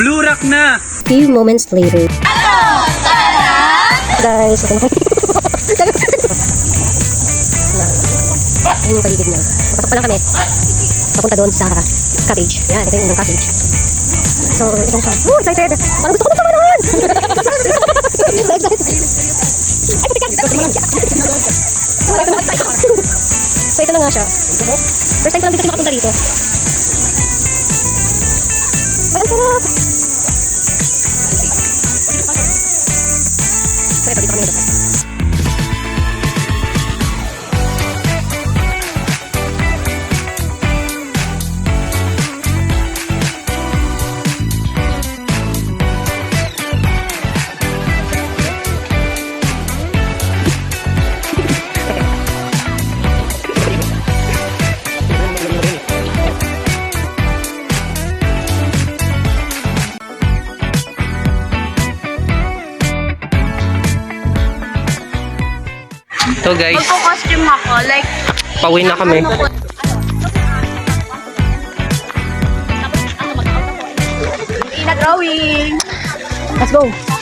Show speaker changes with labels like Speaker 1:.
Speaker 1: Blue rock na!
Speaker 2: Few moments later. Guys, ito na. Ayun yung paligid niya. Papasok pa lang kami. Papunta doon sa cottage. Yan, ito yung unang cottage. So, ito siya. Excited! Parang gusto ko na samahan! So excited! Ay, puti ka! So, ito na nga siya. First time ko lang dito makapunta dito. Ay, ang sarap! So, ito dito kami dito.
Speaker 1: So guys,
Speaker 3: Magko-costume ako, like,
Speaker 1: pauwi na kami.
Speaker 3: na drawing.
Speaker 2: Let's go!